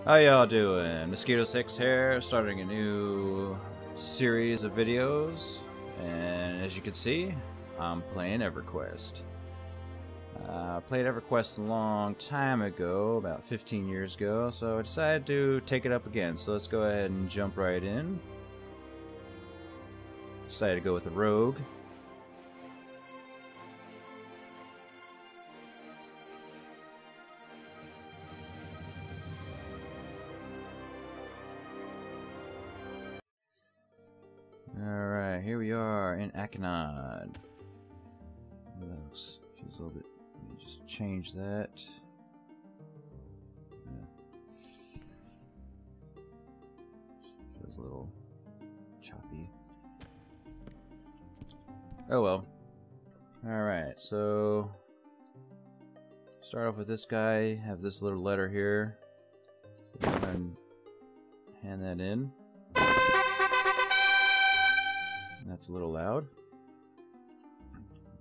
How y'all doing? MosquitoSIX here, starting a new series of videos, and as you can see, I'm playing EverQuest. I played EverQuest a long time ago, about 15 years ago, so I decided to take it up again. So let's go ahead and jump right in. Decided to go with the Rogue. Alright, here we are in Akinad. Looks feels a little bit. Let me just change that. Feels a little choppy. Oh well. Alright, so start off with this guy. Have this little letter here. So go ahead and hand that in. That's a little loud.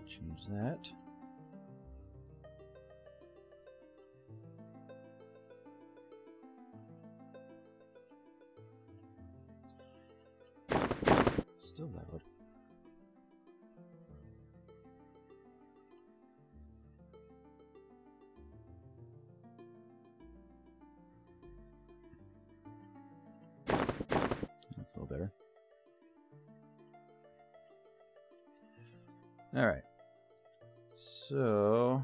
Change that. Still loud. That's a little better. Alright, so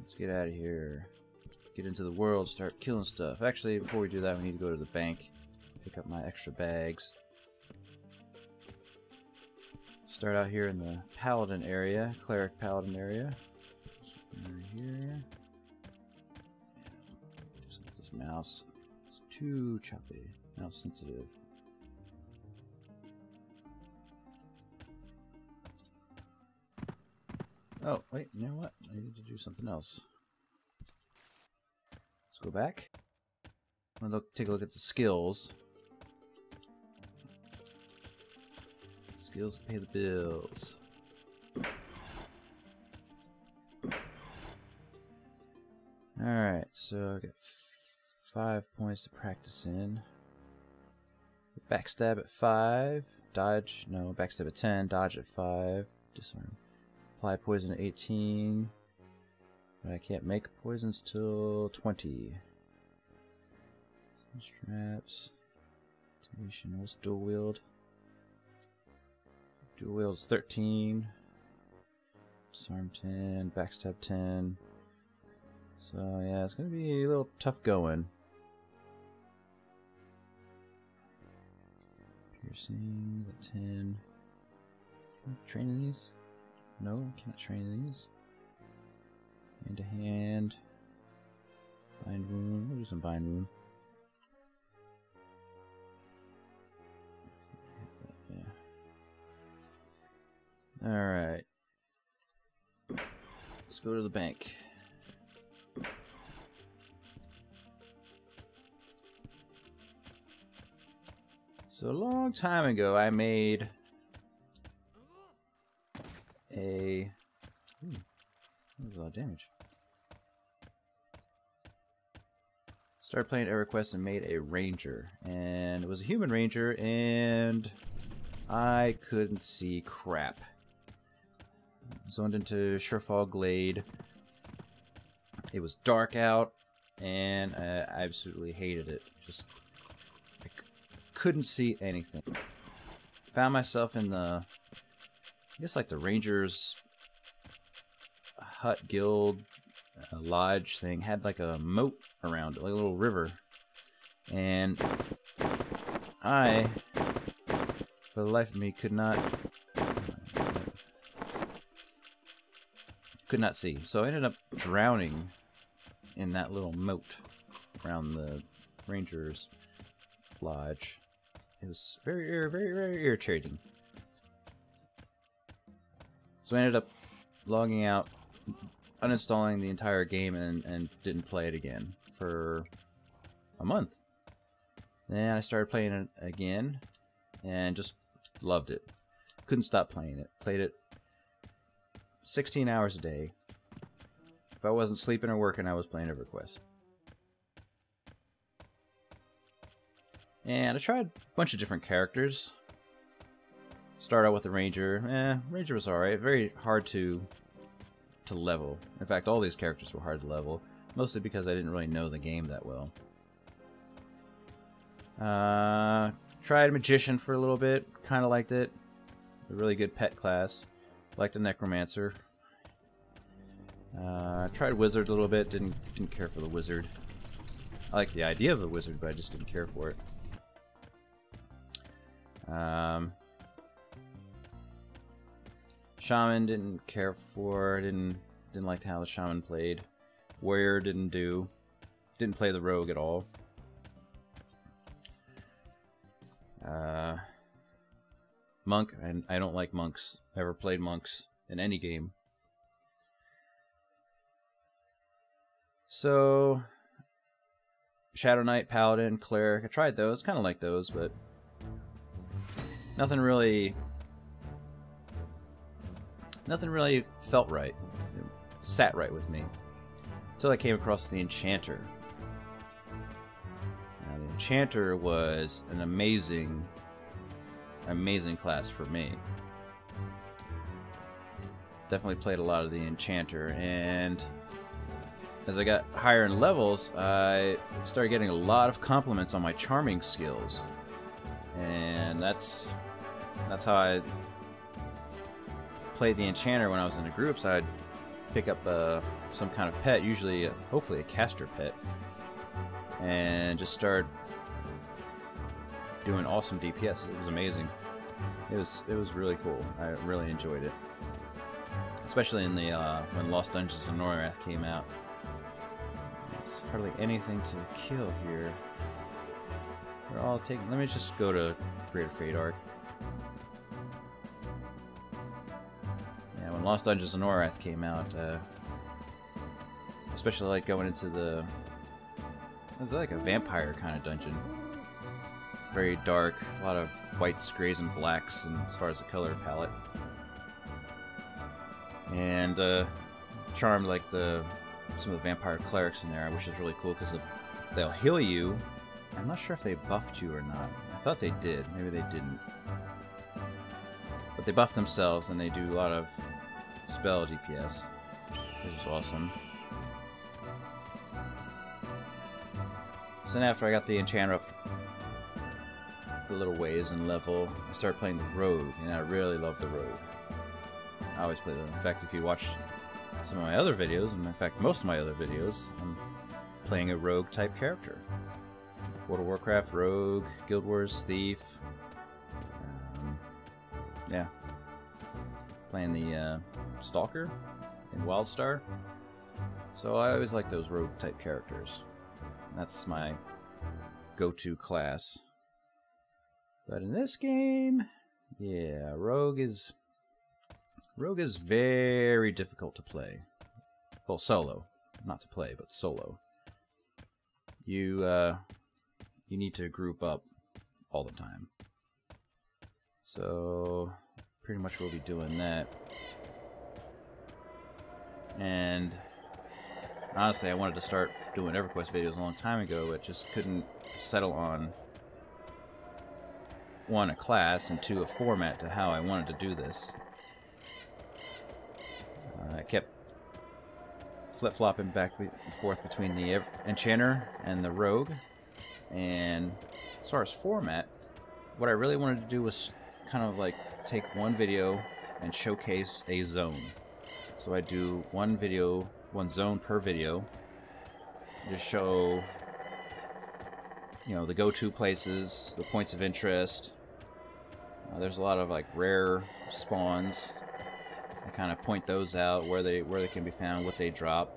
let's get out of here, get into the world, start killing stuff. Actually, before we do that, we need to go to the bank, pick up my extra bags. Start out here in the Paladin area, Cleric Paladin area. Over here. Do something with this mouse. It's too choppy, mouse sensitive. Oh, wait, you know what? I need to do something else. Let's go back. I'm gonna take a look at the skills. Skills to pay the bills. Alright, so I got 5 points to practice in. Backstab at 5. Dodge, no, backstab at 10. Dodge at 5. Disarm. Apply poison at 18, but I can't make poisons till 20. Some straps. Intimidation. What's dual wield? Dual wield is 13. Disarm 10. Backstab 10. So yeah, it's gonna be a little tough going. Piercing the 10. Training these. No, cannot train these. Hand to hand. Bind wound. We'll do some bind wound. Yeah. Alright. Let's go to the bank. So a long time ago I made that was a lot of damage. Started playing EverQuest and made a ranger, and it was a human ranger, and I couldn't see crap. Zoned into Surefall Glade. It was dark out, and I absolutely hated it. Just I couldn't see anything. Found myself in the, I guess, like the Rangers hut guild lodge thing. Had like a moat around it, like a little river, and I, for the life of me, could not see. So I ended up drowning in that little moat around the Rangers lodge. It was very irritating. So I ended up logging out, uninstalling the entire game, and didn't play it again for a month. Then I started playing it again, and just loved it. Couldn't stop playing it. Played it 16 hours a day. If I wasn't sleeping or working, I was playing EverQuest. And I tried a bunch of different characters. Start out with the Ranger. Ranger was alright. Very hard to level. In fact, all these characters were hard to level. Mostly because I didn't really know the game that well. Tried Magician for a little bit. Kind of liked it. A really good pet class. Liked the Necromancer. Tried Wizard a little bit. Didn't care for the Wizard. I like the idea of the Wizard, but I just didn't care for it. Shaman didn't care for. Didn't like how the Shaman played. Warrior didn't play the Rogue at all. Monk, I don't like monks. Never played monks in any game. So, Shadow Knight, Paladin, Cleric, I tried those. Kind of like those, but nothing really felt right. It sat right with me. Until I came across the Enchanter. Now, the Enchanter was an amazing class for me. Definitely played a lot of the Enchanter, and as I got higher in levels, I started getting a lot of compliments on my charming skills. And that's how I played the Enchanter when I was in the groups. I'd pick up some kind of pet, usually hopefully a caster pet, and just start doing awesome DPS. It was amazing. It was really cool. I really enjoyed it, especially in the when Lost Dungeons of Norrath came out. There's hardly anything to kill here. They're all taken. Let me just go to Greater Fate Arc. Yeah, when Lost Dungeons of Norrath came out, especially like going into the, it was like a vampire kind of dungeon. Very dark, a lot of whites, grays, and blacks, and as far as the color palette. And charmed like some of the vampire clerics in there, which is really cool because they'll heal you. I'm not sure if they buffed you or not. I thought they did. Maybe they didn't. But they buff themselves, and they do a lot of spell DPS, which is awesome. So then after I got the Enchanter up a little ways in level, I started playing the Rogue, and I really love the Rogue. I always play them. In fact, if you watch some of my other videos, and in fact most of my other videos, I'm playing a Rogue type character. World of Warcraft, Rogue, Guild Wars, Thief. Yeah. Playing the Stalker in WildStar. So I always like those Rogue type characters. That's my go-to class. But in this game, yeah, Rogue is very difficult to play. Well, solo. Not to play, but solo. You need to group up all the time. So, pretty much we'll be doing that. And honestly, I wanted to start doing EverQuest videos a long time ago, but just couldn't settle on, one, a class, and two, a format to how I wanted to do this. I kept flip-flopping back and forth between the Enchanter and the Rogue. And as far as format, what I really wanted to do was kind of like take one video and showcase a zone. So I do one zone per video. Just show, you know, the go-to places, the points of interest. There's a lot of like rare spawns. I kind of point those out, where they can be found, what they drop.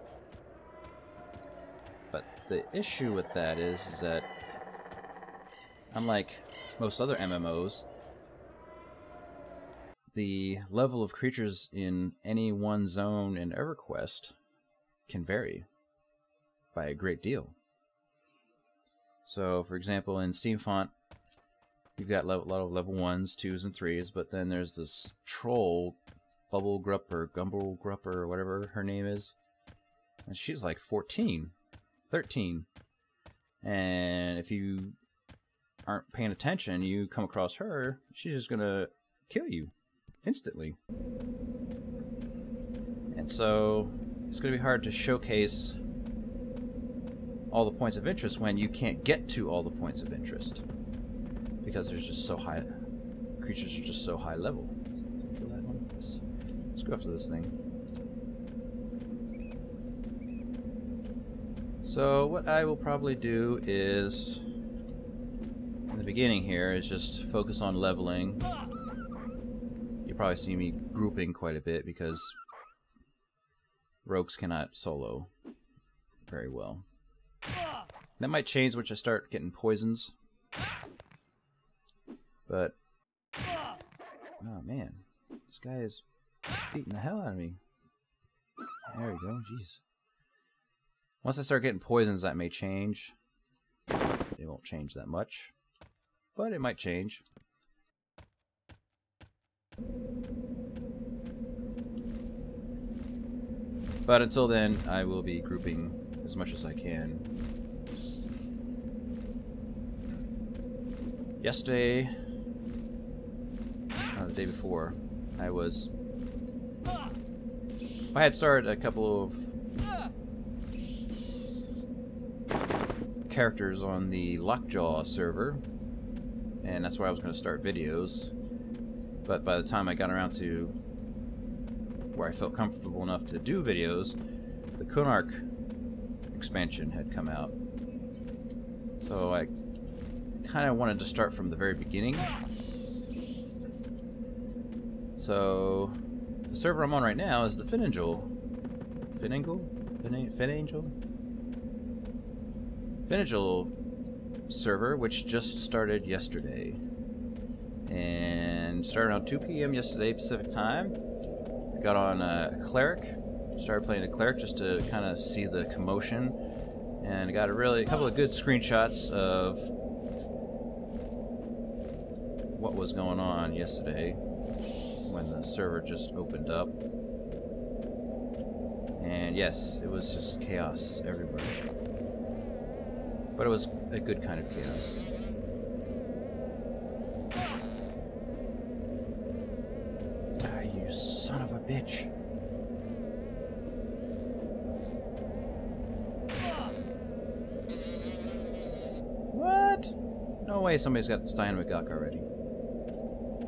But the issue with that is that unlike most other MMOs, the level of creatures in any one zone in EverQuest can vary by a great deal. So, for example, in Steamfont, you've got a lot of level 1s, 2s, and 3s, but then there's this troll, Bubble Grupper, Gumble Grupper, or whatever her name is. And she's like 14, 13. And if you aren't paying attention, you come across her, she's just gonna kill you instantly. And so it's gonna be hard to showcase all the points of interest when you can't get to all the points of interest because there's just so high, creatures are just so high level. Let's go after this thing. So what I will probably do is, in the beginning here, is just focus on leveling. You'll probably see me grouping quite a bit because rogues cannot solo very well. That might change once I start getting poisons. But, oh man, this guy is beating the hell out of me. There we go, jeez. Once I start getting poisons, that may change. It won't change that much, but it might change. But until then, I will be grouping as much as I can. Yesterday, the day before, I had started a couple of characters on the Lockjaw server, and that's where I was going to start videos. But by the time I got around to where I felt comfortable enough to do videos, the Konark expansion had come out. So I kind of wanted to start from the very beginning. So the server I'm on right now is the Phinigel server, which just started yesterday. And started around 2 p.m. yesterday Pacific time. I got on a cleric, started playing a cleric just to kind of see the commotion, and I got a couple of good screenshots of what was going on yesterday when the server just opened up. And yes, it was just chaos everywhere. But it was a good kind of chaos. Die, you son of a bitch. What? No way somebody's got the Stein Magok already.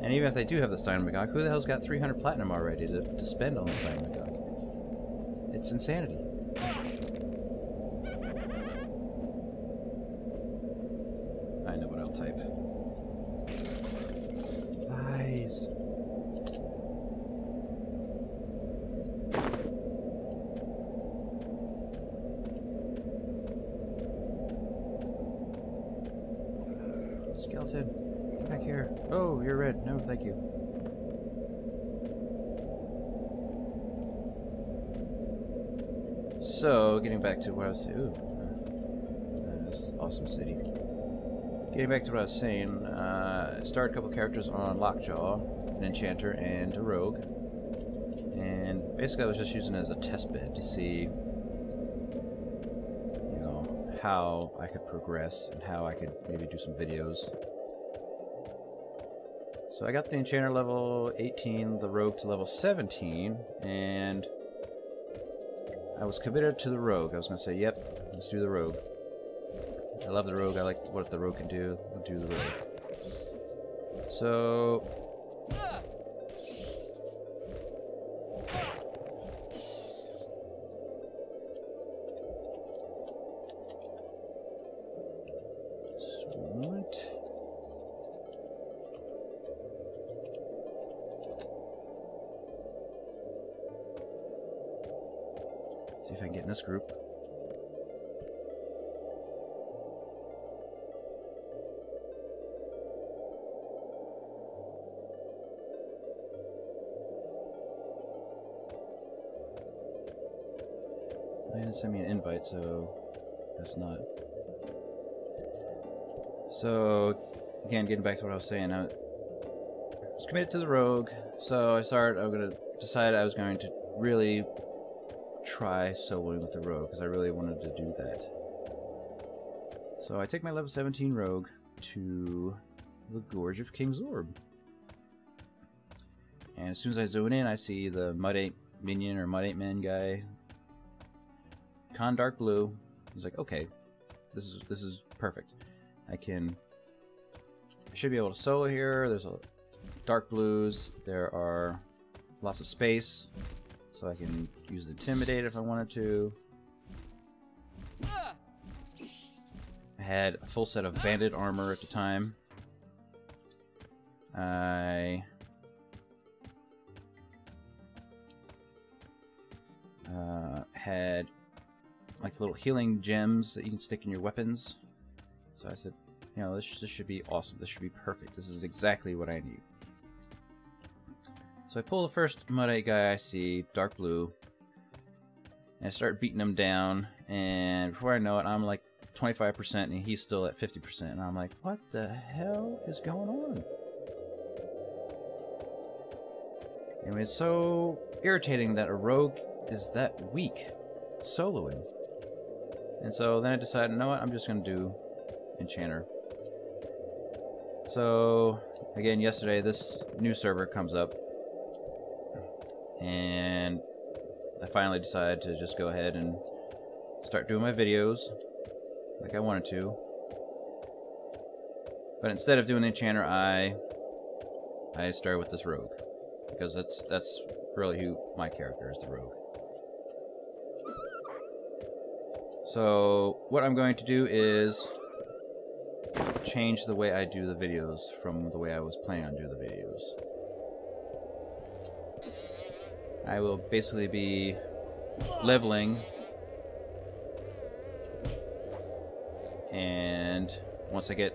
And even if they do have the Stein Magok, who the hell's got 300 platinum already to spend on the Stein Magok? It's insanity. I know what I'll type. Lies. Skeleton, back here. Oh, you're red. No, thank you. So, getting back to what I was saying. Ooh, this is an awesome city. Getting back to what I was saying, I started a couple characters on Lockjaw, an enchanter and a rogue. And basically I was just using it as a test bed to see, you know, how I could progress and how I could maybe do some videos. So I got the enchanter level 18, the rogue to level 17, and I was committed to the rogue. I was going to say, yep, let's do the rogue. I love the rogue. I like what the rogue can do. We'll do the rogue. So see if I can get in this group. They didn't send me an invite, so that's not. So, again, getting back to what I was saying, I was committed to the rogue, so I was going to decide I was going to really try soloing with the rogue, because I really wanted to do that. So I take my level 17 rogue to the Gorge of King's Orb. And as soon as I zone in, I see the Mud 8 minion or Mud 8 man guy. Con Dark Blue. I was like, okay, this is perfect. I should be able to solo here. There's a dark blues. There are lots of space, so I can use the Intimidate if I wanted to. I had a full set of bandit armor at the time. I had like little healing gems that you can stick in your weapons. So I said, you know, this should be awesome. This should be perfect. This is exactly what I need. So I pull the first Mud 8 guy I see, dark blue, and I start beating him down, and before I know it, I'm like 25% and he's still at 50%, and I'm like, what the hell is going on? And it's so irritating that a rogue is that weak soloing. And so then I decided, you know what, I'm just going to do Enchanter. So, again, yesterday this new server comes up, and I finally decided to just go ahead and start doing my videos like I wanted to. But instead of doing Enchanter, I started with this rogue, because that's really who my character is, the rogue. So what I'm going to do is change the way I do the videos from the way I was planning on doing the videos. I will basically be leveling, and once I get,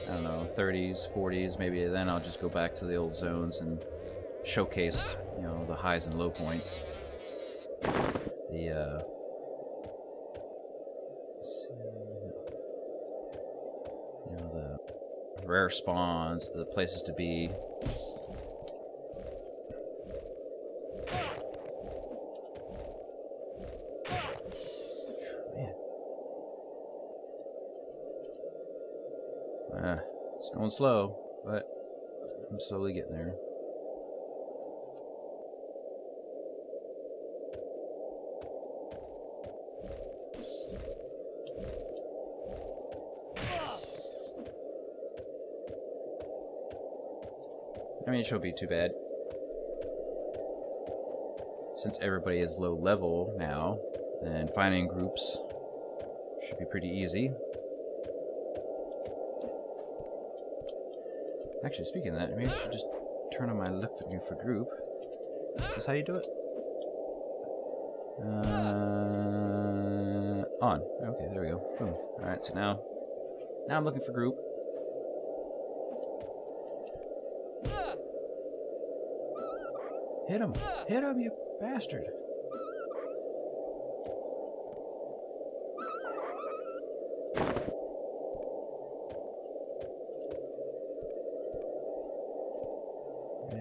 I don't know, 30s, 40s, maybe then I'll just go back to the old zones and showcase, you know, the highs and low points. You know, the rare spawns, the places to be. Man. It's going slow, but I'm slowly getting there. I mean, it shouldn't be too bad. Since everybody is low level now, then finding groups should be pretty easy. Actually, speaking of that, maybe I should just turn on my looking for group. Is this how you do it? On. Okay, there we go. Boom. Alright, so now I'm looking for group. Hit him! Hit him, you bastard!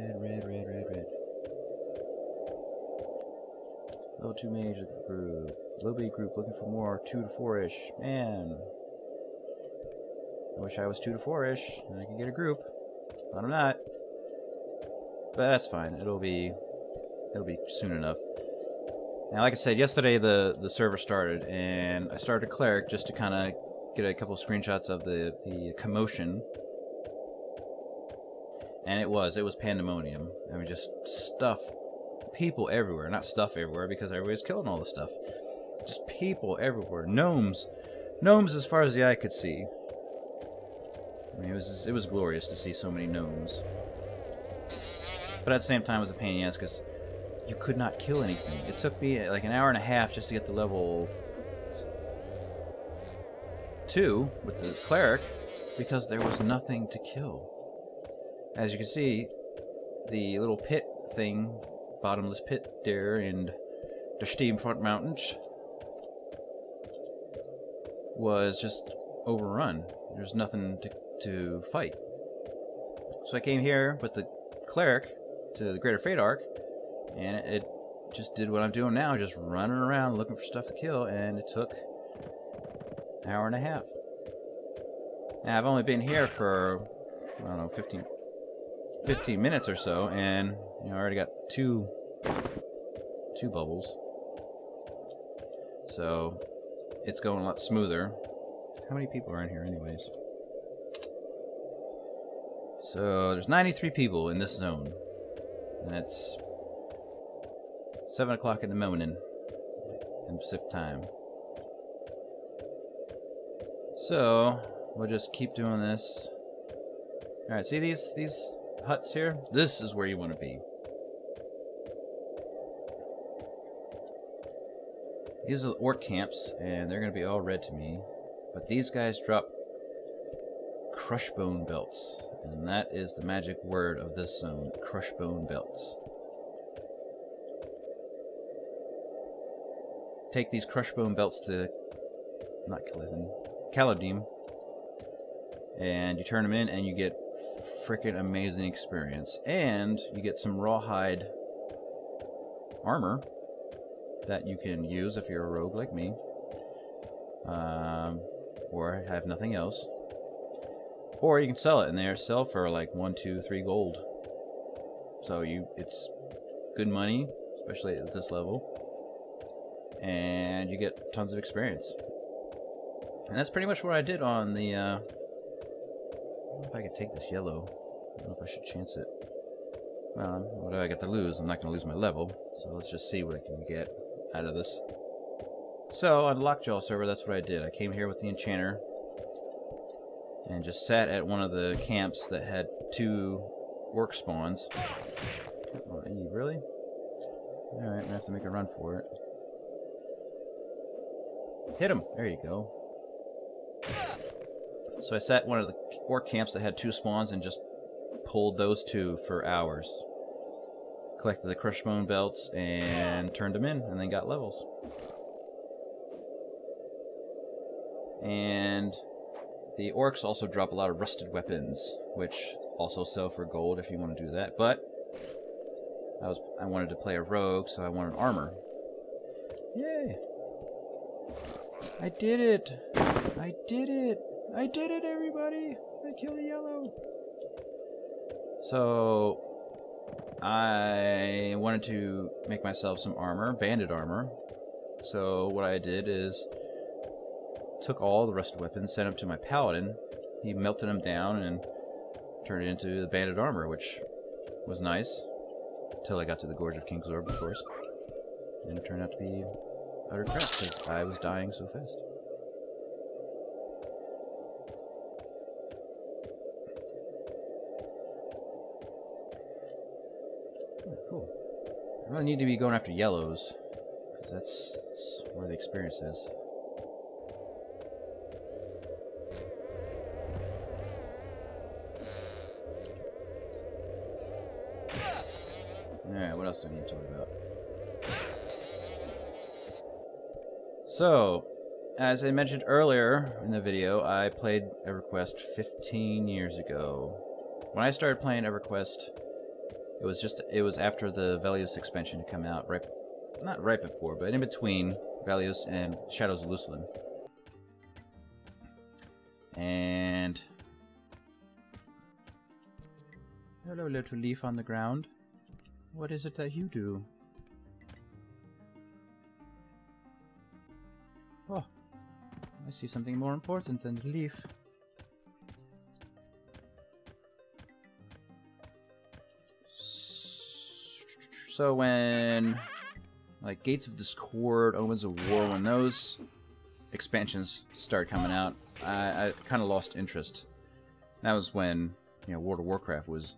Red. Level 2 mage looking for group. Low B group looking for more 2 to 4-ish. Man. I wish I was 2 to 4-ish and I could get a group. But I'm not. But that's fine. It'll be soon enough. Now, like I said, yesterday the server started, and I started a cleric just to kind of get a couple screenshots of the commotion. And it was pandemonium. I mean, just stuff, people everywhere. Not stuff everywhere, because everybody's killing all the stuff. Just people everywhere. Gnomes as far as the eye could see. I mean, it was glorious to see so many gnomes. But at the same time, it was a pain in the ass because you could not kill anything. It took me like an hour and a half just to get to level 2 with the cleric because there was nothing to kill. As you can see, the little pit thing, bottomless pit there in the Steamfront Mountains, was just overrun. There's nothing to fight. So I came here with the cleric to the Greater Fate Arc, and it just did what I'm doing now, just running around looking for stuff to kill, and it took an hour and a half. Now, I've only been here for, I don't know, 15 minutes or so, and you know, I already got two bubbles. So it's going a lot smoother. How many people are in here anyways? So there's 93 people in this zone. And it's 7 o'clock in the morning in Pacific time. So we'll just keep doing this. Alright, see these huts here? This is where you want to be. These are the orc camps, and they're going to be all red to me. But these guys drop crush bone belts. And that is the magic word of this zone, crush bone belts. Take these crush bone belts to, not Caladim, and you turn them in and you get freaking amazing experience. And you get some rawhide armor that you can use if you're a rogue like me, or have nothing else. Or you can sell it, and they sell for like 1, 2, 3 gold. So it's good money, especially at this level, and you get tons of experience. And that's pretty much what I did on the. I don't know if I could take this yellow. I don't know if I should chance it. Well, what do I get to lose? I'm not going to lose my level, so let's just see what I can get out of this. So on the Lockjaw server, that's what I did. I came here with the enchanter and just sat at one of the camps that had 2 orc spawns. Oh, really? Alright, I'm gonna have to make a run for it. Hit him! There you go. So I sat at one of the orc camps that had 2 spawns and just pulled those 2 for hours. Collected the crush bone belts and turned them in, and then got levels. And the orcs also drop a lot of rusted weapons, which also sell for gold if you want to do that. But I wanted to play a rogue, so I wanted armor. Yay! I did it! I did it! I did it, everybody! I killed a yellow! So I wanted to make myself some armor, banded armor. So what I did is took all the rusted weapons, sent them to my paladin. He melted them down and turned it into the banded armor, which was nice. Until I got to the Gorge of Kingsorb, of course. And it turned out to be utter crap, because I was dying so fast. Oh, cool. I really need to be going after yellows, because that's where the experience is. Alright, what else do I need to talk about? So, as I mentioned earlier in the video, I played EverQuest 15 years ago. When I started playing EverQuest, it was after the Velios expansion had come out, not right before, but in between Velios and Shadows of Lucilen. And hello, little leaf on the ground. What is it that you do? Oh, I see something more important than the leaf. So when, like, Gates of Discord, Omens of War, when those expansions started coming out, I kind of lost interest. That was when, you know, World of Warcraft was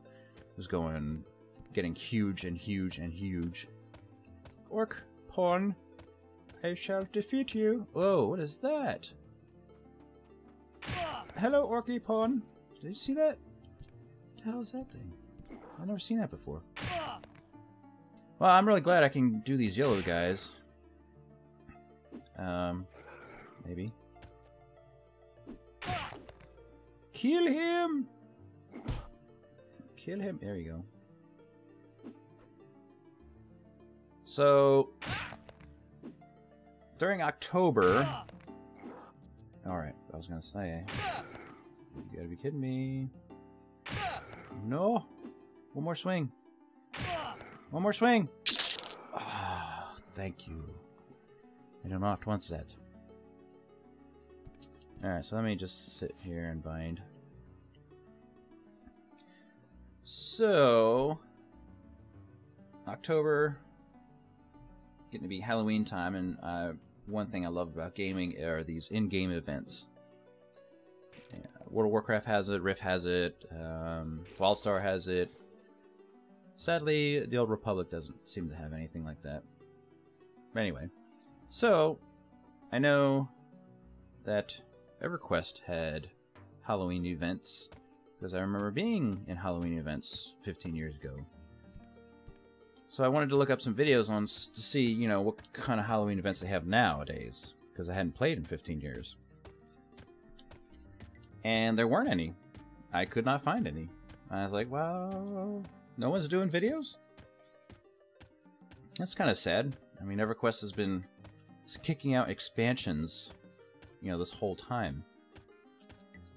getting huge and huge and huge. Orc pawn, I shall defeat you. Whoa, what is that? Hello, Orky pawn. Did you see that? What the hell is that thing? I've never seen that before. Well, I'm really glad I can do these yellow guys. Maybe. Kill him! Kill him. There you go. So, during October... Alright, I was gonna say... You gotta be kidding me. No! One more swing. One more swing! Oh, thank you. I do not want that. Alright, so let me just sit here and bind. So... October... Getting to be Halloween time, and one thing I love about gaming are these in-game events. World of Warcraft has it, Rift has it, WildStar has it. Sadly, the Old Republic doesn't seem to have anything like that. But anyway, so I know that EverQuest had Halloween events because I remember being in Halloween events 15 years ago. So I wanted to look up some videos on to see, you know, what kind of Halloween events they have nowadays, because I hadn't played in 15 years. And there weren't any. I could not find any. I was like, well, no one's doing videos? That's kind of sad. I mean, EverQuest has been kicking out expansions, you know, this whole time.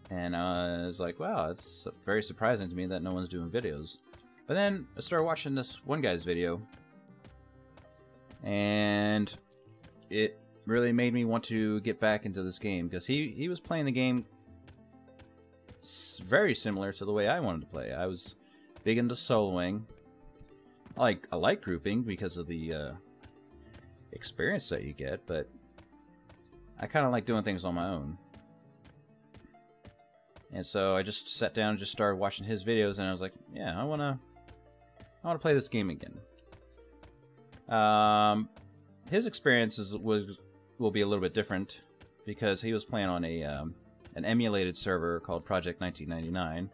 And I was like, wow, it's very surprising to me that no one's doing videos. But then I started watching this one guy's video, and it really made me want to get back into this game, because he was playing the game very similar to the way I wanted to play. I was big into soloing. I like grouping because of the experience that you get, but I kind of like doing things on my own. And so I just sat down and just started watching his videos, and I was like, yeah, I want to play this game again. His experiences will be a little bit different because he was playing on an emulated server called Project 1999,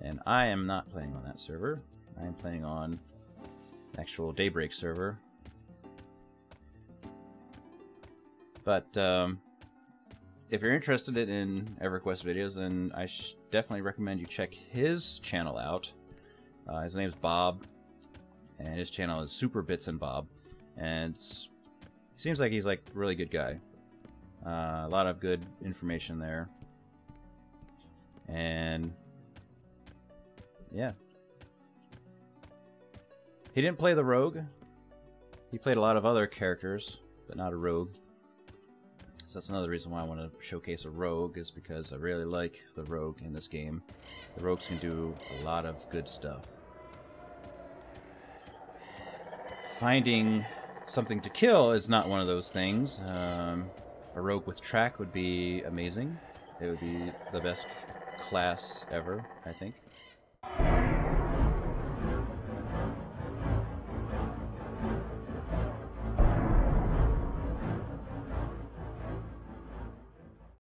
and I am not playing on that server. I am playing on an actual Daybreak server. But if you're interested in EverQuest videos, then I definitely recommend you check his channel out. His name's Bob, and his channel is Super Bits and Bob, and he seems like he's like a really good guy. A lot of good information there, and yeah, he didn't play the rogue. He played a lot of other characters, but not a rogue. So that's another reason why I want to showcase a rogue, is because I really like the rogue in this game. The rogues can do a lot of good stuff. Finding something to kill is not one of those things. A rogue with track would be amazing. It would be the best class ever, I think.